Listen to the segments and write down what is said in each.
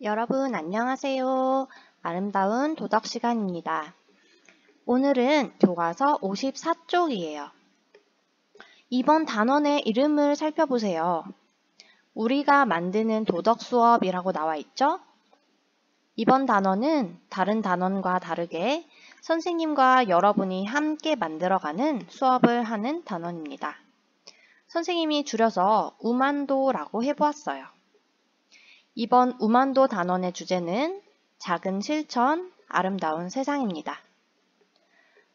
여러분 안녕하세요. 아름다운 도덕 시간입니다. 오늘은 교과서 54쪽이에요. 이번 단원의 이름을 살펴보세요. 우리가 만드는 도덕 수업이라고 나와 있죠? 이번 단원은 다른 단원과 다르게 선생님과 여러분이 함께 만들어가는 수업을 하는 단원입니다. 선생님이 줄여서 우만도라고 해보았어요. 이번 우만도 단원의 주제는 작은 실천, 아름다운 세상입니다.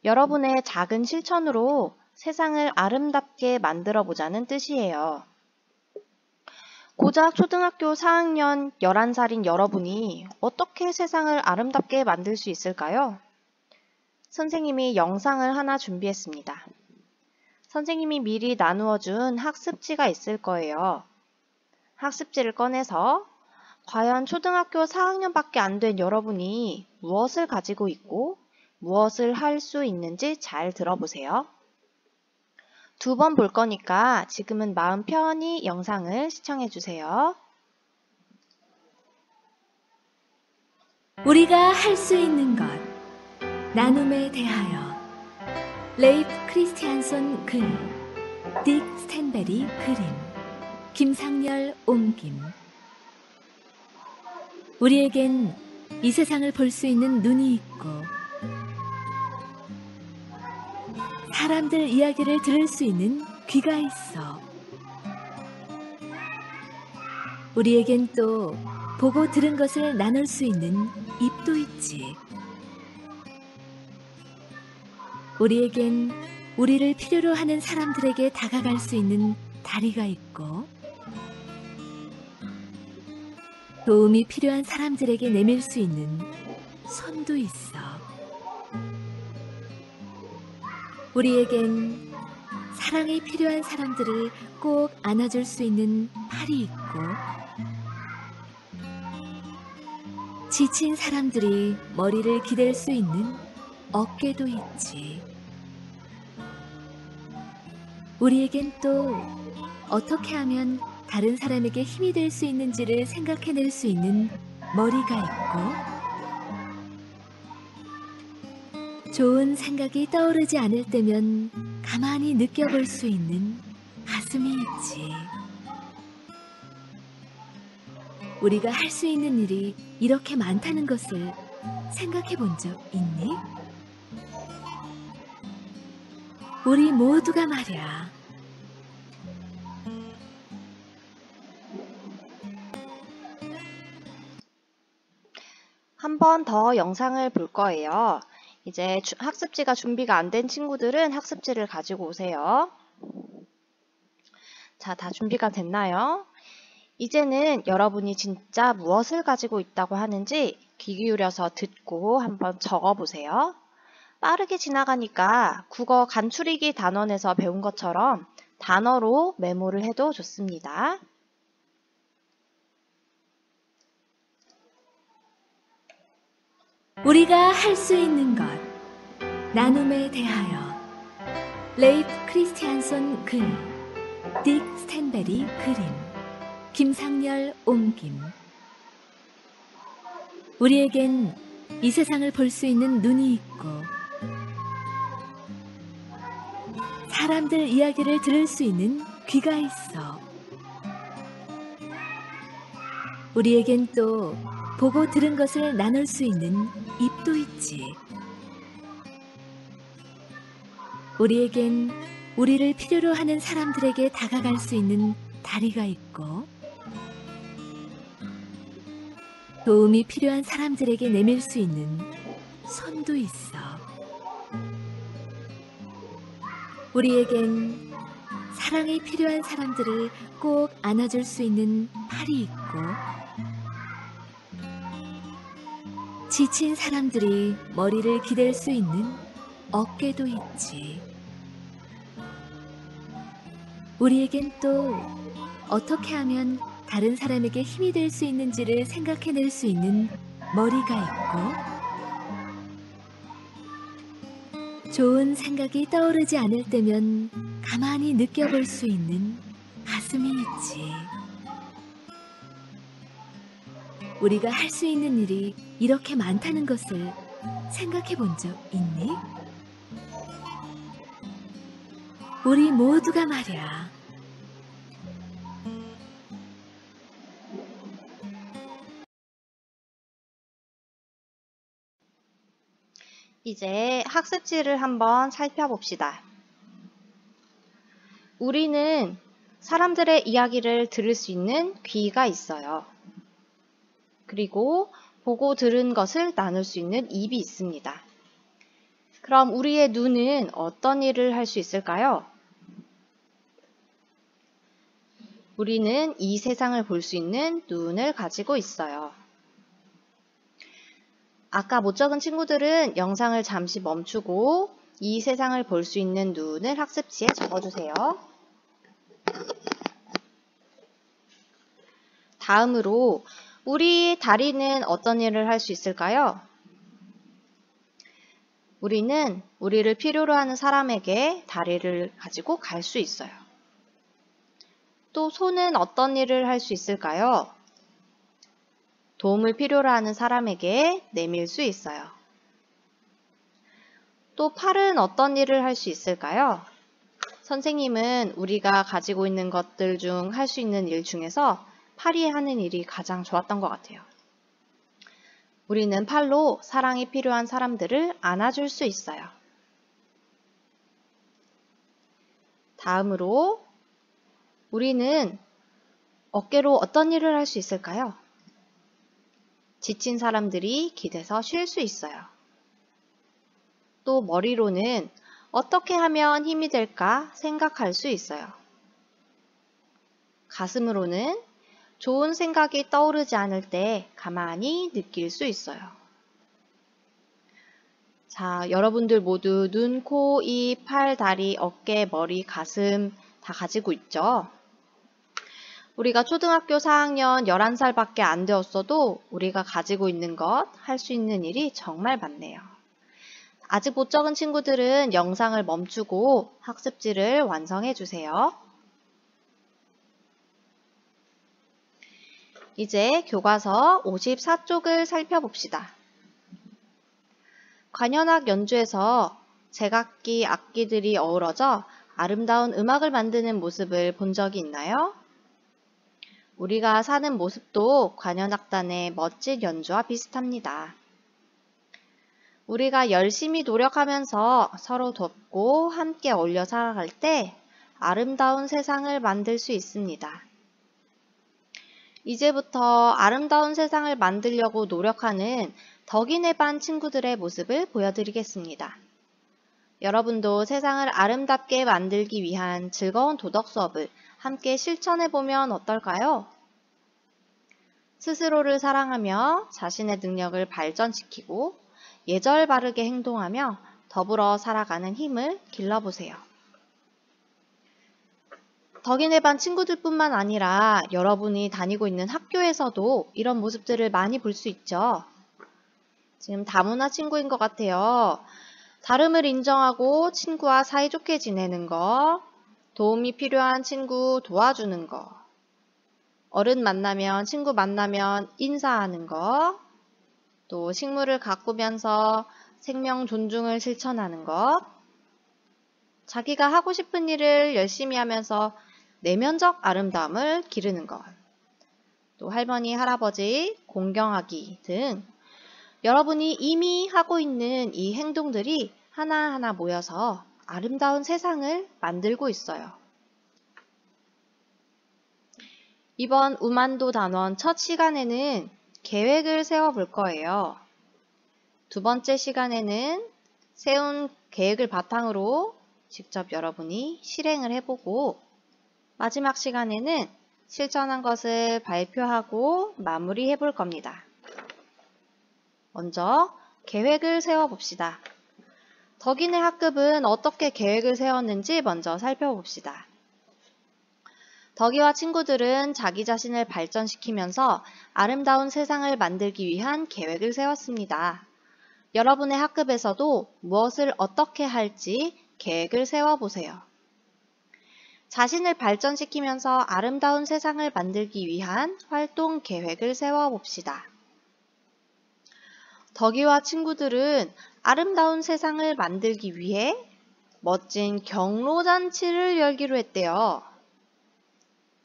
여러분의 작은 실천으로 세상을 아름답게 만들어 보자는 뜻이에요. 고작 초등학교 4학년 11살인 여러분이 어떻게 세상을 아름답게 만들 수 있을까요? 선생님이 영상을 하나 준비했습니다. 선생님이 미리 나누어 준 학습지가 있을 거예요. 학습지를 꺼내서 과연 초등학교 4학년밖에 안 된 여러분이 무엇을 가지고 있고 무엇을 할 수 있는지 잘 들어보세요. 2번 볼 거니까 지금은 마음 편히 영상을 시청해 주세요. 우리가 할 수 있는 것 나눔에 대하여 레이프 크리스티안손 글, 딕 스탠베리 그림, 김상열 옮김. 우리에겐 이 세상을 볼 수 있는 눈이 있고 사람들 이야기를 들을 수 있는 귀가 있어. 우리에겐 또 보고 들은 것을 나눌 수 있는 입도 있지. 우리에겐 우리를 필요로 하는 사람들에게 다가갈 수 있는 다리가 있고 도움이 필요한 사람들에게 내밀 수 있는 손도 있어. 우리에겐 사랑이 필요한 사람들을 꼭 안아줄 수 있는 팔이 있고 지친 사람들이 머리를 기댈 수 있는 어깨도 있지. 우리에겐 또 어떻게 하면 다른 사람에게 힘이 될 수 있는지를 생각해낼 수 있는 머리가 있고 좋은 생각이 떠오르지 않을 때면 가만히 느껴볼 수 있는 가슴이 있지. 우리가 할 수 있는 일이 이렇게 많다는 것을 생각해 본 적 있니? 우리 모두가 말이야. 한 번 더 영상을 볼 거예요. 이제 학습지가 준비가 안 된 친구들은 학습지를 가지고 오세요. 자, 다 준비가 됐나요? 이제는 여러분이 진짜 무엇을 가지고 있다고 하는지 귀 기울여서 듣고 한번 적어보세요. 빠르게 지나가니까 국어 간추리기 단원에서 배운 것처럼 단어로 메모를 해도 좋습니다. 우리가 할 수 있는 것 나눔에 대하여 레이프 크리스티안손 글, 딕 스탠베리 그림, 김상열 옮김. 우리에겐 이 세상을 볼 수 있는 눈이 있고 사람들 이야기를 들을 수 있는 귀가 있어. 우리에겐 또 보고 들은 것을 나눌 수 있는 입도 있지. 우리에겐 우리를 필요로 하는 사람들에게 다가갈 수 있는 다리가 있고 도움이 필요한 사람들에게 내밀 수 있는 손도 있어. 우리에겐 사랑이 필요한 사람들을 꼭 안아줄 수 있는 팔이 있고 지친 사람들이 머리를 기댈 수 있는 어깨도 있지. 우리에겐 또 어떻게 하면 다른 사람에게 힘이 될 수 있는지를 생각해낼 수 있는 머리가 있고 좋은 생각이 떠오르지 않을 때면 가만히 느껴볼 수 있는 가슴이 있지. 우리가 할 수 있는 일이 이렇게 많다는 것을 생각해 본 적 있니? 우리 모두가 말이야. 이제 학습지를 한번 살펴봅시다. 우리는 사람들의 이야기를 들을 수 있는 귀가 있어요. 그리고 보고 들은 것을 나눌 수 있는 입이 있습니다. 그럼 우리의 눈은 어떤 일을 할 수 있을까요? 우리는 이 세상을 볼 수 있는 눈을 가지고 있어요. 아까 못 적은 친구들은 영상을 잠시 멈추고 이 세상을 볼 수 있는 눈을 학습지에 적어주세요. 다음으로 우리 다리는 어떤 일을 할 수 있을까요? 우리는 우리를 필요로 하는 사람에게 다리를 가지고 갈 수 있어요. 또 손은 어떤 일을 할 수 있을까요? 도움을 필요로 하는 사람에게 내밀 수 있어요. 또 팔은 어떤 일을 할 수 있을까요? 선생님은 우리가 가지고 있는 것들 중 할 수 있는 일 중에서 팔이 하는 일이 가장 좋았던 것 같아요. 우리는 팔로 사랑이 필요한 사람들을 안아줄 수 있어요. 다음으로 우리는 어깨로 어떤 일을 할 수 있을까요? 지친 사람들이 기대서 쉴 수 있어요. 또 머리로는 어떻게 하면 힘이 될까 생각할 수 있어요. 가슴으로는 좋은 생각이 떠오르지 않을 때 가만히 느낄 수 있어요. 자, 여러분들 모두 눈, 코, 입, 팔, 다리, 어깨, 머리, 가슴 다 가지고 있죠? 우리가 초등학교 4학년 11살밖에 안 되었어도 우리가 가지고 있는 것, 할 수 있는 일이 정말 많네요. 아직 못 적은 친구들은 영상을 멈추고 학습지를 완성해 주세요. 이제 교과서 54쪽을 살펴봅시다. 관현악 연주에서 제각기 악기들이 어우러져 아름다운 음악을 만드는 모습을 본 적이 있나요? 우리가 사는 모습도 관현악단의 멋진 연주와 비슷합니다. 우리가 열심히 노력하면서 서로 돕고 함께 어울려 살아갈 때 아름다운 세상을 만들 수 있습니다. 이제부터 아름다운 세상을 만들려고 노력하는 덕인의 반 친구들의 모습을 보여드리겠습니다. 여러분도 세상을 아름답게 만들기 위한 즐거운 도덕 수업을 함께 실천해보면 어떨까요? 스스로를 사랑하며 자신의 능력을 발전시키고 예절 바르게 행동하며 더불어 살아가는 힘을 길러보세요. 덕인의 반 친구들뿐만 아니라 여러분이 다니고 있는 학교에서도 이런 모습들을 많이 볼 수 있죠. 지금 다문화 친구인 것 같아요. 다름을 인정하고 친구와 사이좋게 지내는 거, 도움이 필요한 친구 도와주는 거, 어른 만나면, 친구 만나면 인사하는 거, 또 식물을 가꾸면서 생명 존중을 실천하는 것, 자기가 하고 싶은 일을 열심히 하면서 내면적 아름다움을 기르는 것, 또 할머니, 할아버지 공경하기 등 여러분이 이미 하고 있는 이 행동들이 하나하나 모여서 아름다운 세상을 만들고 있어요. 이번 우만도 단원 첫 시간에는 계획을 세워볼 거예요. 두 번째 시간에는 세운 계획을 바탕으로 직접 여러분이 실행을 해보고 마지막 시간에는 실천한 것을 발표하고 마무리해 볼 겁니다. 먼저 계획을 세워봅시다. 덕인의 학급은 어떻게 계획을 세웠는지 먼저 살펴봅시다. 덕이와 친구들은 자기 자신을 발전시키면서 아름다운 세상을 만들기 위한 계획을 세웠습니다. 여러분의 학급에서도 무엇을 어떻게 할지 계획을 세워보세요. 자신을 발전시키면서 아름다운 세상을 만들기 위한 활동 계획을 세워봅시다. 덕이와 친구들은 아름다운 세상을 만들기 위해 멋진 경로잔치를 열기로 했대요.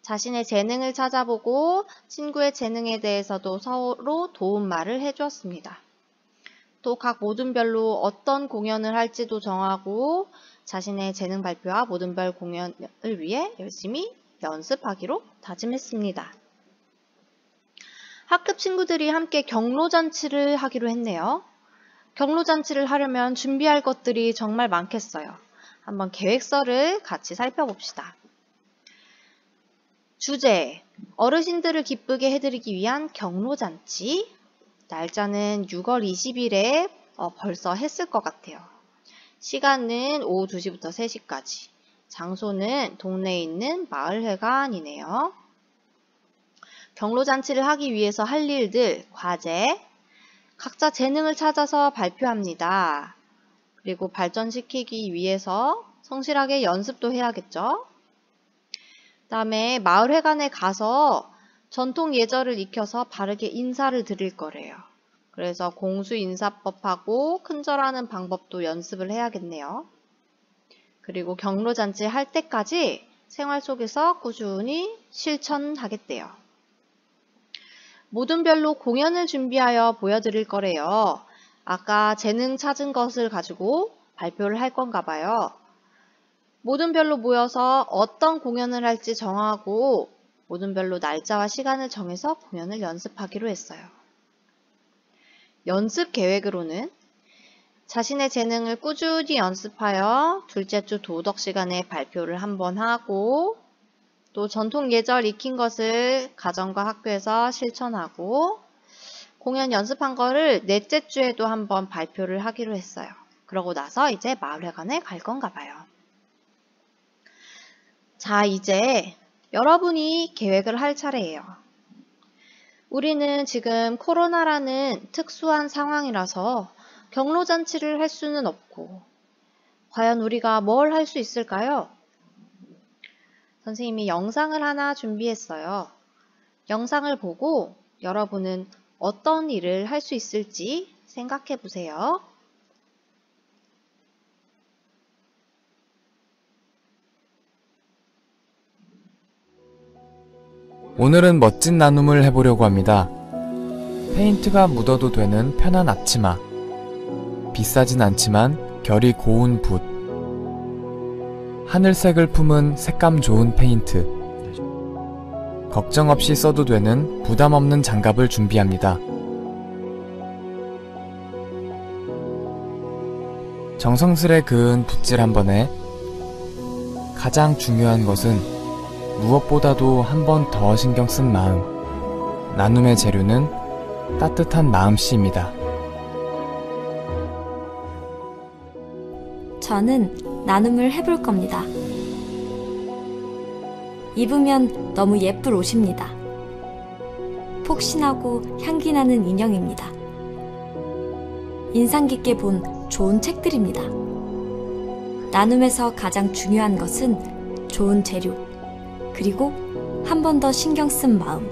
자신의 재능을 찾아보고 친구의 재능에 대해서도 서로 도움말을 해주었습니다. 또 각 모든별로 어떤 공연을 할지도 정하고 자신의 재능 발표와 모든별 공연을 위해 열심히 연습하기로 다짐했습니다. 학급 친구들이 함께 경로잔치를 하기로 했네요. 경로잔치를 하려면 준비할 것들이 정말 많겠어요. 한번 계획서를 같이 살펴봅시다. 주제, 어르신들을 기쁘게 해드리기 위한 경로잔치. 날짜는 6월 20일에 벌써 했을 것 같아요. 시간은 오후 2시부터 3시까지. 장소는 동네에 있는 마을회관이네요. 경로잔치를 하기 위해서 할 일들, 과제, 각자 재능을 찾아서 발표합니다. 그리고 발전시키기 위해서 성실하게 연습도 해야겠죠. 그 다음에 마을회관에 가서 전통 예절을 익혀서 바르게 인사를 드릴 거래요. 그래서 공수인사법하고 큰절하는 방법도 연습을 해야겠네요. 그리고 경로잔치 할 때까지 생활 속에서 꾸준히 실천하겠대요. 모든별로 공연을 준비하여 보여드릴 거래요. 아까 재능 찾은 것을 가지고 발표를 할 건가 봐요. 모든별로 모여서 어떤 공연을 할지 정하고 모든별로 날짜와 시간을 정해서 공연을 연습하기로 했어요. 연습 계획으로는 자신의 재능을 꾸준히 연습하여 둘째 주 도덕 시간에 발표를 한번 하고 또 전통 예절 익힌 것을 가정과 학교에서 실천하고 공연 연습한 거를 넷째 주에도 한번 발표를 하기로 했어요. 그러고 나서 이제 마을회관에 갈 건가 봐요. 자, 이제 여러분이 계획을 할 차례예요. 우리는 지금 코로나라는 특수한 상황이라서 경로잔치를 할 수는 없고 과연 우리가 뭘 할 수 있을까요? 선생님이 영상을 하나 준비했어요. 영상을 보고 여러분은 어떤 일을 할 수 있을지 생각해 보세요. 오늘은 멋진 나눔을 해보려고 합니다. 페인트가 묻어도 되는 편한 앞치마, 비싸진 않지만 결이 고운 붓, 하늘색을 품은 색감 좋은 페인트, 걱정 없이 써도 되는 부담 없는 장갑을 준비합니다. 정성스레 그은 붓질 한 번에 가장 중요한 것은 무엇보다도 한 번 더 신경 쓴 마음. 나눔의 재료는 따뜻한 마음씨입니다. 저는 나눔을 해볼 겁니다. 입으면 너무 예쁠 옷입니다. 폭신하고 향기 나는 인형입니다. 인상 깊게 본 좋은 책들입니다. 나눔에서 가장 중요한 것은 좋은 재료, 그리고 한 번 더 신경 쓴 마음.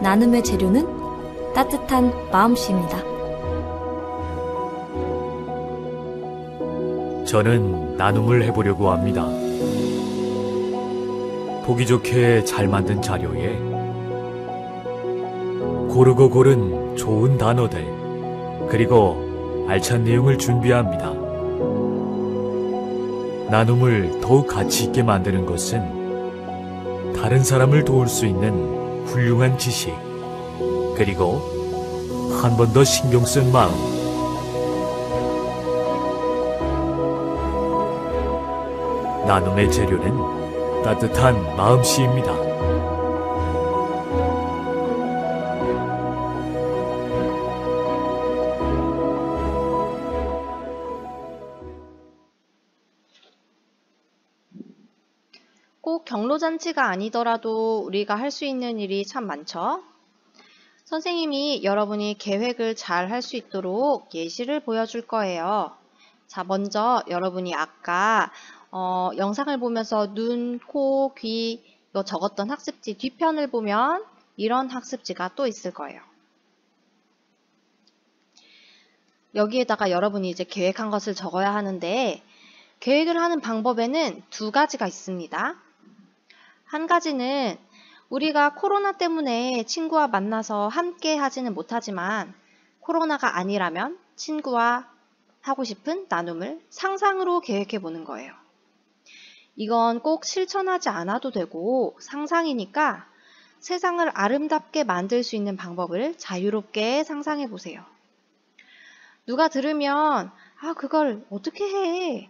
나눔의 재료는 따뜻한 마음씨입니다. 저는 나눔을 해보려고 합니다. 보기 좋게 잘 만든 자료에 고르고 고른 좋은 단어들, 그리고 알찬 내용을 준비합니다. 나눔을 더욱 가치 있게 만드는 것은 다른 사람을 도울 수 있는 훌륭한 지식, 그리고 한 번 더 신경 쓴 마음. 나눔의 재료는 따뜻한 마음씨입니다. 꼭 경로잔치가 아니더라도 우리가 할 수 있는 일이 참 많죠. 선생님이 여러분이 계획을 잘 할 수 있도록 예시를 보여줄 거예요. 자, 먼저 여러분이 아까 영상을 보면서 눈, 코, 귀 이거 적었던 학습지 뒤편을 보면 이런 학습지가 또 있을 거예요. 여기에다가 여러분이 이제 계획한 것을 적어야 하는데 계획을 하는 방법에는 두 가지가 있습니다. 한 가지는 우리가 코로나 때문에 친구와 만나서 함께 하지는 못하지만 코로나가 아니라면 친구와 하고 싶은 나눔을 상상으로 계획해 보는 거예요. 이건 꼭 실천하지 않아도 되고 상상이니까 세상을 아름답게 만들 수 있는 방법을 자유롭게 상상해 보세요. 누가 들으면 그걸 어떻게 해?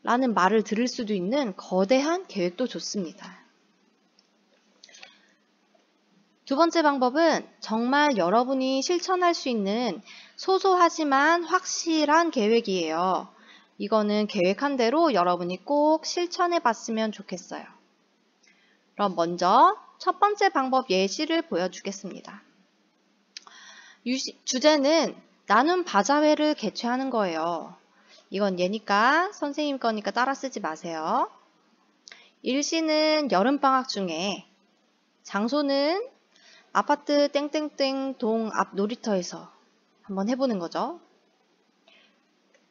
라는 말을 들을 수도 있는 거대한 계획도 좋습니다. 두 번째 방법은 정말 여러분이 실천할 수 있는 소소하지만 확실한 계획이에요. 이거는 계획한 대로 여러분이 꼭 실천해 봤으면 좋겠어요. 그럼 먼저 첫 번째 방법 예시를 보여주겠습니다. 주제는 나눔 바자회를 개최하는 거예요. 이건 예니까 선생님 거니까 따라 쓰지 마세요. 일시는 여름방학 중에, 장소는 아파트 땡땡땡 동 앞 놀이터에서 한번 해보는 거죠.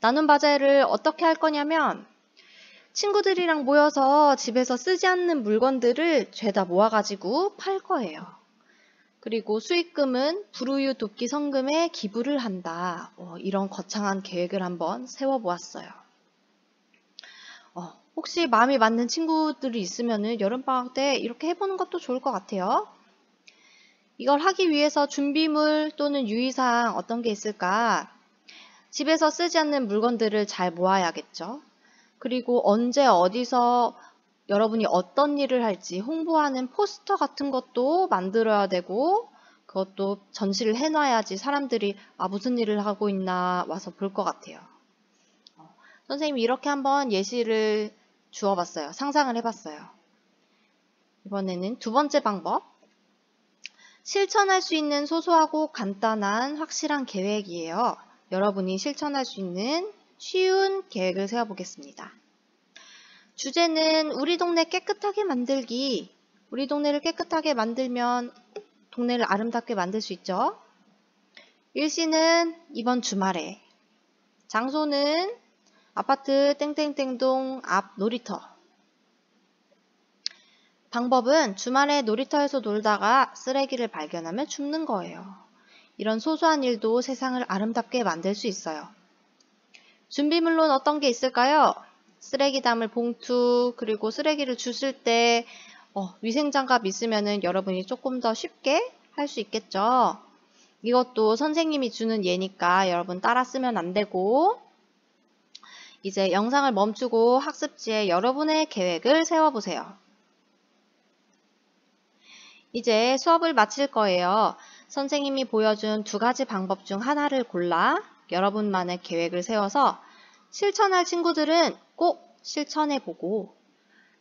나눔 바자회를 어떻게 할 거냐면 친구들이랑 모여서 집에서 쓰지 않는 물건들을 죄다 모아가지고 팔 거예요. 그리고 수익금은 불우유 돕기 성금에 기부를 한다. 이런 거창한 계획을 한번 세워보았어요. 혹시 마음이 맞는 친구들이 있으면 여름방학 때 이렇게 해보는 것도 좋을 것 같아요. 이걸 하기 위해서 준비물 또는 유의사항 어떤 게 있을까? 집에서 쓰지 않는 물건들을 잘 모아야겠죠. 그리고 언제 어디서 여러분이 어떤 일을 할지 홍보하는 포스터 같은 것도 만들어야 되고 그것도 전시를 해놔야지 사람들이 무슨 일을 하고 있나 와서 볼 것 같아요. 선생님이 이렇게 한번 예시를 주어봤어요. 상상을 해봤어요. 이번에는 두 번째 방법. 실천할 수 있는 소소하고 간단한 확실한 계획이에요. 여러분이 실천할 수 있는 쉬운 계획을 세워보겠습니다. 주제는 우리 동네 깨끗하게 만들기. 우리 동네를 깨끗하게 만들면 동네를 아름답게 만들 수 있죠. 일시는 이번 주말에, 장소는 아파트 땡땡땡동 앞 놀이터. 방법은 주말에 놀이터에서 놀다가 쓰레기를 발견하면 줍는 거예요. 이런 소소한 일도 세상을 아름답게 만들 수 있어요. 준비물로는 어떤 게 있을까요? 쓰레기 담을 봉투, 그리고 쓰레기를 주실 때 위생장갑 있으면 여러분이 조금 더 쉽게 할 수 있겠죠. 이것도 선생님이 주는 예니까 여러분 따라 쓰면 안 되고 이제 영상을 멈추고 학습지에 여러분의 계획을 세워보세요. 이제 수업을 마칠 거예요. 선생님이 보여준 두 가지 방법 중 하나를 골라 여러분만의 계획을 세워서 실천할 친구들은 꼭 실천해보고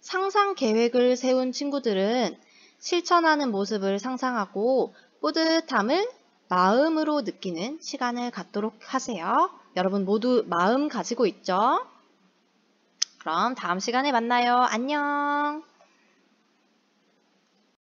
상상 계획을 세운 친구들은 실천하는 모습을 상상하고 뿌듯함을 마음으로 느끼는 시간을 갖도록 하세요. 여러분 모두 마음 가지고 있죠? 그럼 다음 시간에 만나요. 안녕.